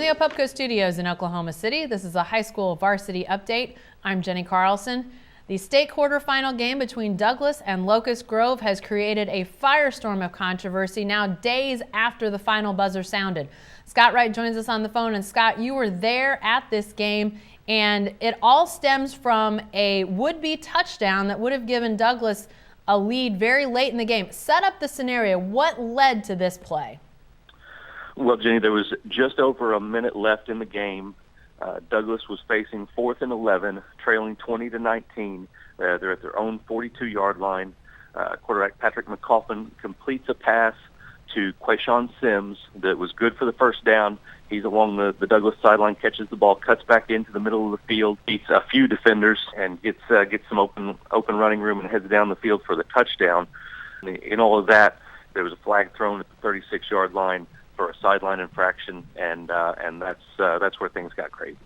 the Opupco Studios in Oklahoma City, this is a high school varsity update. I'm Jenny Carlson. The state quarterfinal game between Douglas and Locust Grove has created a firestorm of controversy now days after the final buzzer sounded. Scott Wright joins us on the phone. And Scott, you were there at this game, and it all stems from a would-be touchdown that would have given Douglas a lead very late in the game. Set up the scenario. What led to this play? Well, Jenny, there was just over a minute left in the game. Douglas was facing 4th and 11, trailing 20-19. They're at their own 42-yard line. Quarterback Patrick McCoffin completes a pass to Quayshawn Sims that was good for the first down. He's along the Douglas sideline, catches the ball, cuts back into the middle of the field, beats a few defenders, and gets some open running room and heads down the field for the touchdown. In all of that, there was a flag thrown at the 36-yard line for a sideline infraction, and that's where things got crazy.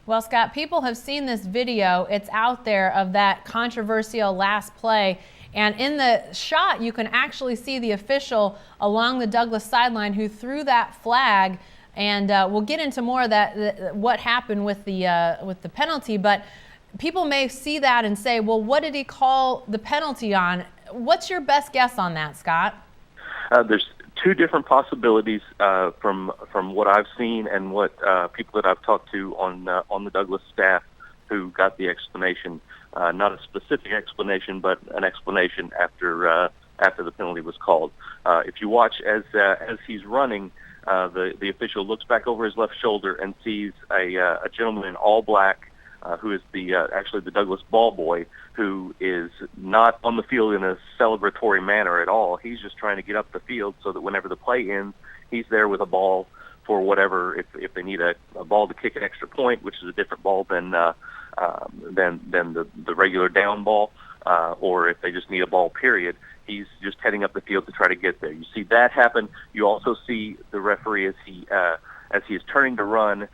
Well, Scott, people have seen this video. It's out there of that controversial last play. And in the shot, you can actually see the official along the Douglas sideline who threw that flag. And we'll get into more of that, what happened with the penalty. But people may see that and say, well, what did he call the penalty on? What's your best guess on that, Scott? There's two different possibilities from what I've seen and what people that I've talked to on the Douglas staff who got the explanation. Not a specific explanation, but an explanation after the penalty was called. If you watch as he's running, the official looks back over his left shoulder and sees a gentleman in all black who is actually the Douglas ball boy, who is not on the field in a celebratory manner at all. He's just trying to get up the field so that whenever the play ends, he's there with a ball for whatever. If they need a ball to kick an extra point, which is a different ball than the regular down ball, or if they just need a ball, period, he's just heading up the field to try to get there. You see that happen. You also see the referee as he is turning to run.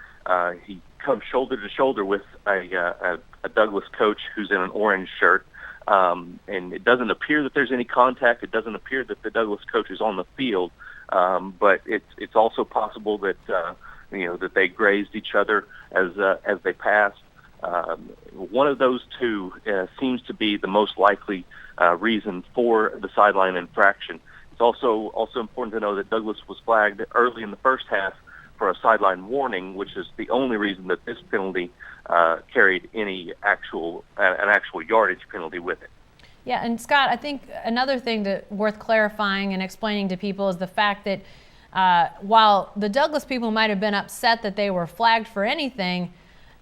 He comes shoulder to shoulder with a Douglas coach who's in an orange shirt, and it doesn't appear that there's any contact. It doesn't appear that the Douglas coach is on the field, but it's also possible that that they grazed each other as they passed. One of those two seems to be the most likely reason for the sideline infraction. It's also important to know that Douglas was flagged early in the first half for a sideline warning, which is the only reason that this penalty carried an actual yardage penalty with it. Yeah, and Scott, I think another thing worth clarifying and explaining to people is the fact that while the Douglas people might have been upset that they were flagged for anything,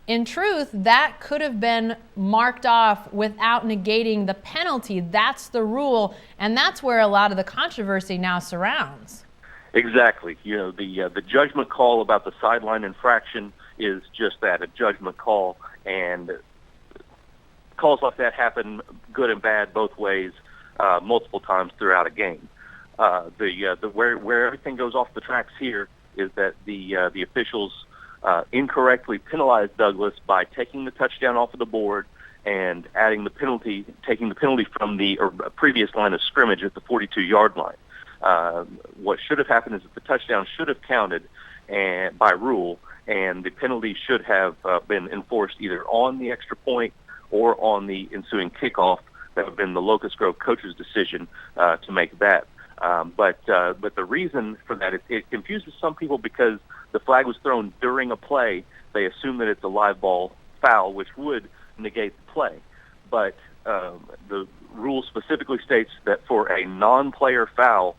in truth, that could have been marked off without negating the penalty. That's the rule, and that's where a lot of the controversy now surrounds. Exactly. The judgment call about the sideline infraction is just that, a judgment call, and calls like that happen good and bad both ways multiple times throughout a game. Where everything goes off the tracks here is that the officials incorrectly penalized Douglas by taking the touchdown off of the board and taking the penalty from the previous line of scrimmage at the 42-yard line. What should have happened is that the touchdown should have counted by rule, and the penalty should have been enforced either on the extra point or on the ensuing kickoff. That would have been the Locust Grove coach's decision to make that. But the reason for that, it confuses some people because the flag was thrown during a play. They assume that it's a live ball foul, which would negate the play. But the rule specifically states that for a non-player foul,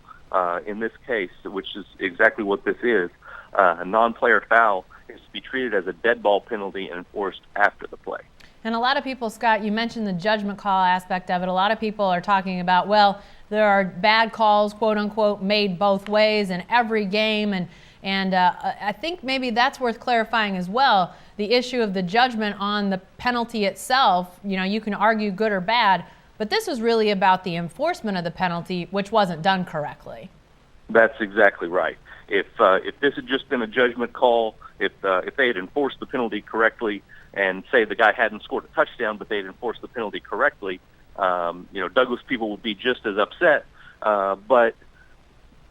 in this case, which is exactly what this is, a non-player foul is to be treated as a dead ball penalty and enforced after the play. And a lot of people, Scott, you mentioned the judgment call aspect of it. A lot of people are talking about, well, there are bad calls, quote unquote, made both ways in every game. And I think maybe that's worth clarifying as well. The issue of the judgment on the penalty itself, you can argue good or bad, but this is really about the enforcement of the penalty, which wasn't done correctly. That's exactly right. If this had just been a judgment call, if they had enforced the penalty correctly, and say the guy hadn't scored a touchdown, but they'd enforced the penalty correctly, Douglas people would be just as upset. But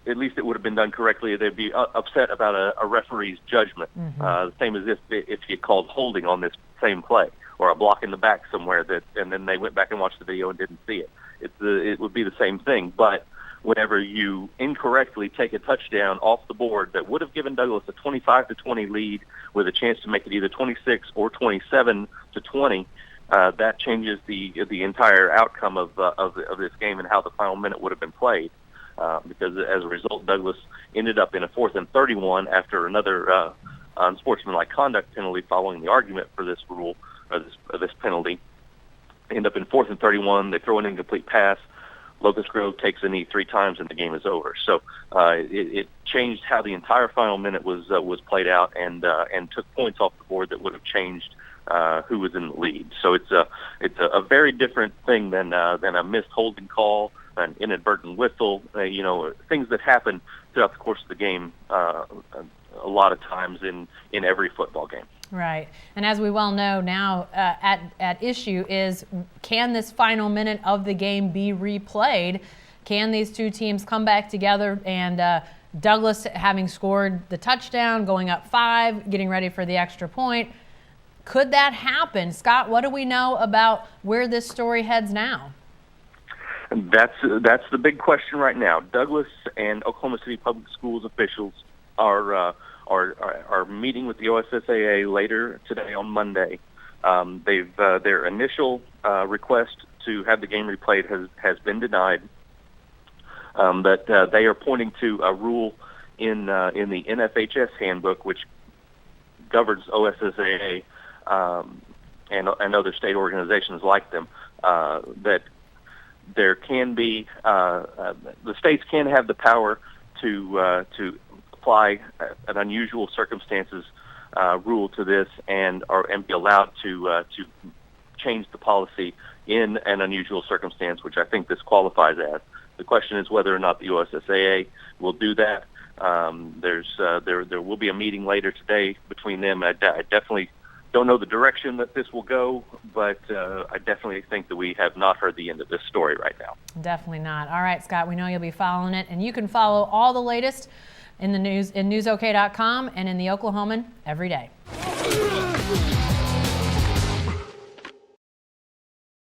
at least it would have been done correctly. They'd be upset about a referee's judgment. The same as if he had called holding on this same play, or a block in the back somewhere and then they went back and watched the video and didn't see it. It would be the same thing. But whenever you incorrectly take a touchdown off the board that would have given Douglas a 25-20 lead with a chance to make it either 26 or 27-20, that changes the entire outcome of this game and how the final minute would have been played. Because as a result, Douglas ended up in a 4th and 31 after another unsportsmanlike conduct penalty following the argument for this rule, or this penalty. End up in 4th and 31. They throw an incomplete pass. Locust Grove takes a knee 3 times, and the game is over. So it changed how the entire final minute was played out, and took points off the board that would have changed who was in the lead. So it's a very different thing than a missed holding call, an inadvertent whistle. Things that happen throughout the course of the game a lot of times in every football game. Right. And as we well know now, at issue is, can this final minute of the game be replayed? Can these two teams come back together, and Douglas having scored the touchdown, going up 5, getting ready for the extra point? Could that happen? Scott, what do we know about where this story heads now? That's the big question right now. Douglas and Oklahoma City Public Schools officials are meeting with the OSSAA later today on Monday. Their initial request to have the game replayed has been denied, but they are pointing to a rule in the NFHS handbook, which governs OSSAA and other state organizations like them, that there can be the states can have the power to apply an unusual circumstances rule to this, and be allowed to change the policy in an unusual circumstance, which I think this qualifies as. The question is whether or not the OSSAA will do that. There will be a meeting later today between them. I definitely don't know the direction that this will go, but I definitely think that we have not heard the end of this story right now. Definitely not. All right, Scott, we know you'll be following it, and you can follow all the latest in the news in newsok.com and in the Oklahoman every day.